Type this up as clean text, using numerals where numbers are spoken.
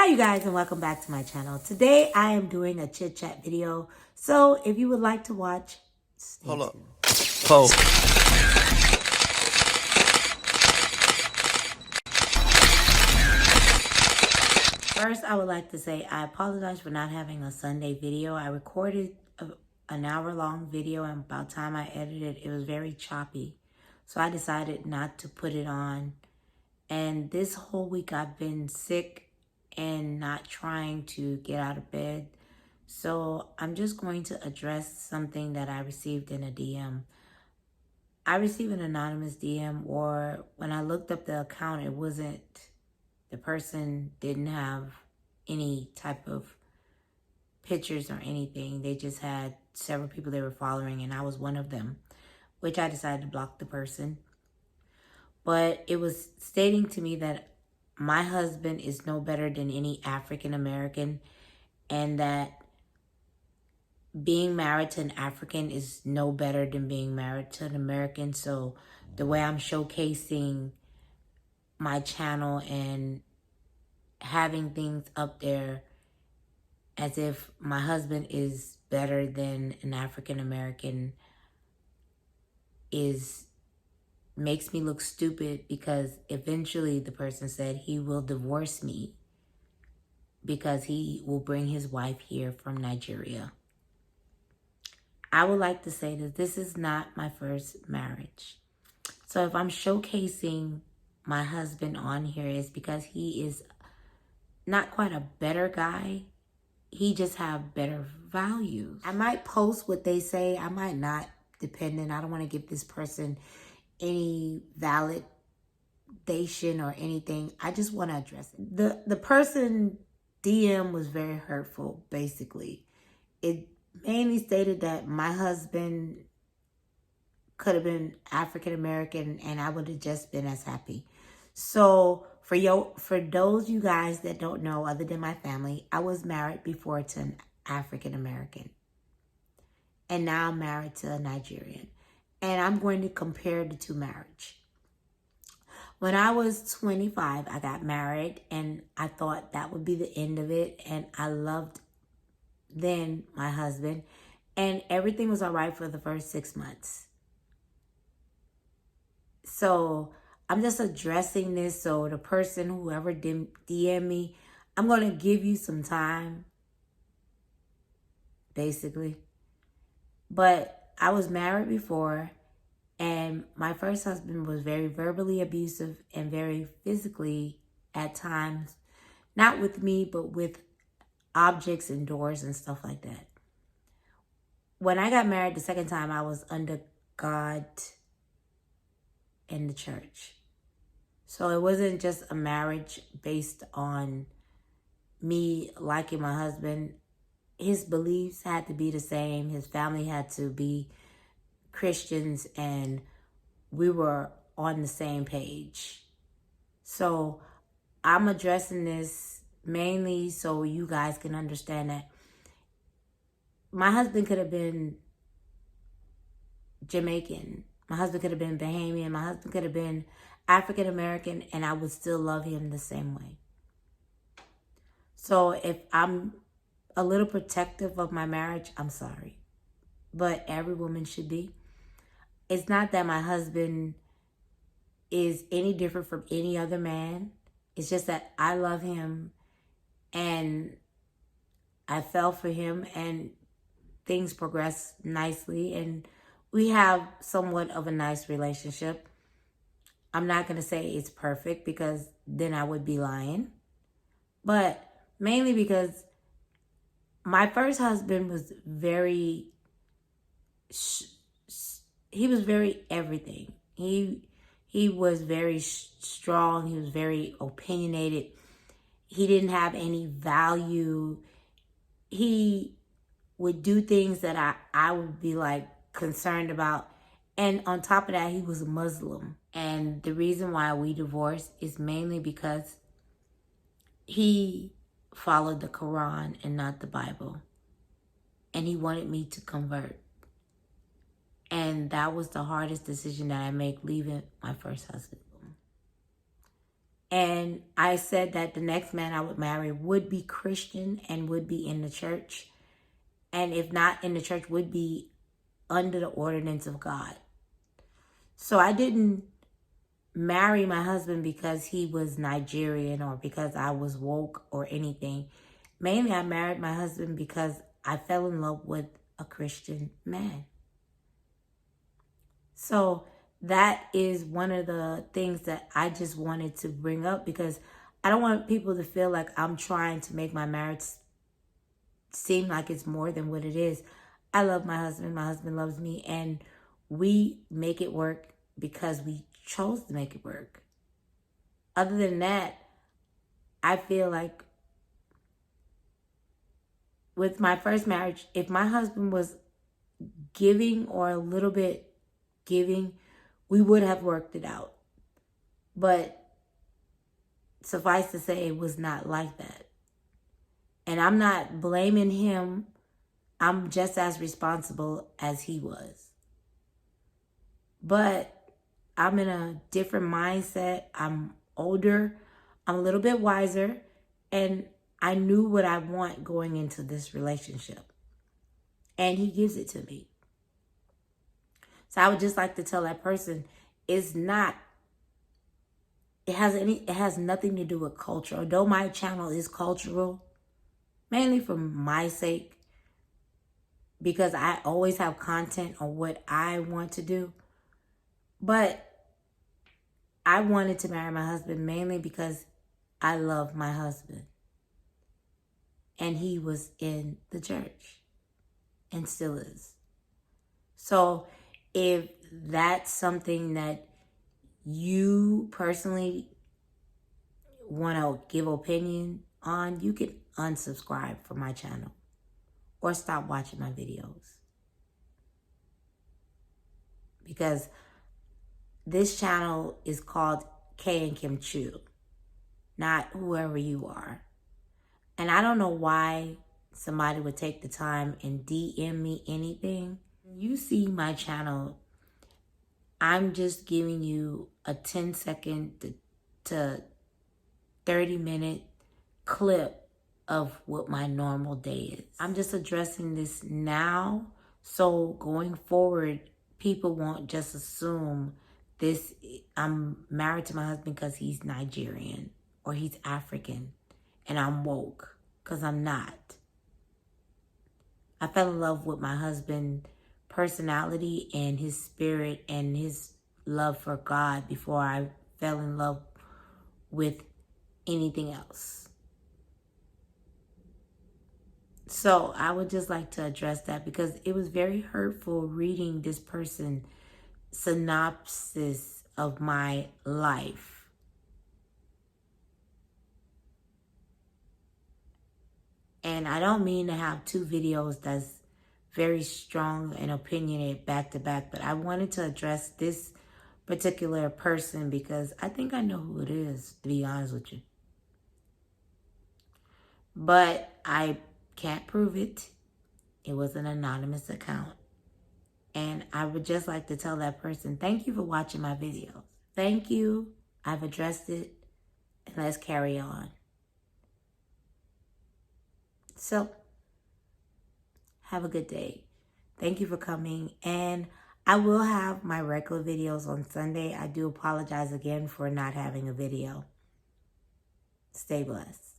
Hi you guys, and welcome back to my channel. Today I am doing a chit chat video. So if you would like to watch, stay tuned. Hold up. Oh. First, I would like to say I apologize for not having a Sunday video. I recorded an hour-long video, and by the time I edited it was very choppy. So I decided not to put it on. And this whole week I've been sick and not trying to get out of bed. So I'm just going to address something that I received in a DM. I received an anonymous DM, or when I looked up the account, it wasn't, the person didn't have any type of pictures or anything. They just had several people they were following, and I was one of them, which I decided to block the person. But it was stating to me that my husband is no better than any African American, and that being married to an African is no better than being married to an American. So the way I'm showcasing my channel and having things up there as if my husband is better than an African American makes me look stupid, because eventually the person said he will divorce me because he will bring his wife here from Nigeria. I would like to say that this is not my first marriage. So if I'm showcasing my husband on here, is because he is not quite a better guy. He just have better values. I might post what they say. I might not, depending. I don't want to give this person any validation or anything. I just want to address it. The person DM was very hurtful, basically. It mainly stated that my husband could have been African American and I would have just been as happy. So for those you guys that don't know, other than my family, I was married before to an African American. And now I'm married to a Nigerian. And I'm going to compare the two marriages. When I was 25, I got married, and I thought that would be the end of it. And I loved then my husband, and everything was all right for the first 6 months. So I'm just addressing this. So the person, whoever DM me, I'm going to give you some time, basically. But I was married before, and my first husband was very verbally abusive and very physically at times, not with me, but with objects and doors and stuff like that. When I got married the second time, I was under God and the church. So it wasn't just a marriage based on me liking my husband. His beliefs had to be the same. His family had to be Christians, and we were on the same page. So I'm addressing this mainly so you guys can understand that my husband could have been Jamaican. My husband could have been Bahamian. My husband could have been African American, and I would still love him the same way. So if I'm a little protective of my marriage, I'm sorry. But every woman should be. It's not that my husband is any different from any other man. It's just that I love him, and I fell for him, and things progress nicely, and we have somewhat of a nice relationship. I'm not going to say it's perfect, because then I would be lying. But mainly because my first husband was very, he was very everything. He was very strong. He was very opinionated. He didn't have any value. He would do things that I would be like concerned about. And on top of that, he was a Muslim. And the reason why we divorced is mainly because he followed the Quran and not the Bible. And he wanted me to convert. And that was the hardest decision that I made, leaving my first husband. And I said that the next man I would marry would be Christian and would be in the church. And if not in the church, would be under the ordinance of God. So I didn't marry my husband because he was Nigerian or because I was woke or anything. Mainly, I married my husband because I fell in love with a Christian man. So that is one of the things that I just wanted to bring up, because I don't want people to feel like I'm trying to make my marriage seem like it's more than what it is. I love my husband loves me, and we make it work because we chose to make it work. Other than that, I feel like with my first marriage, if my husband was giving or a little bit giving, we would have worked it out. But suffice to say, it was not like that. And I'm not blaming him. I'm just as responsible as he was. But I'm in a different mindset. I'm older. I'm a little bit wiser. And I knew what I want going into this relationship. And he gives it to me. So I would just like to tell that person, it has nothing to do with culture. Although my channel is cultural, mainly for my sake, because I always have content on what I want to do. But I wanted to marry my husband mainly because I love my husband. And he was in the church and still is. So if that's something that you personally want to give opinion on, you can unsubscribe from my channel or stop watching my videos. Because this channel is called K Nkem Chuk, not whoever you are. And I don't know why somebody would take the time and DM me anything. You see my channel, I'm just giving you a 10-second to 30-minute clip of what my normal day is. I'm just addressing this now, so going forward, people won't just assume I'm married to my husband because he's Nigerian or he's African and I'm woke, because I'm not. I fell in love with my husband's personality and his spirit and his love for God before I fell in love with anything else. So I would just like to address that, because it was very hurtful reading this person's synopsis of my life. And I don't mean to have two videos that's very strong and opinionated back to back, but I wanted to address this particular person because I think I know who it is, to be honest with you. But I can't prove it. It was an anonymous account. And I would just like to tell that person, thank you for watching my videos. Thank you. I've addressed it. And let's carry on. So, have a good day. Thank you for coming. And I will have my regular videos on Sunday. I do apologize again for not having a video. Stay blessed.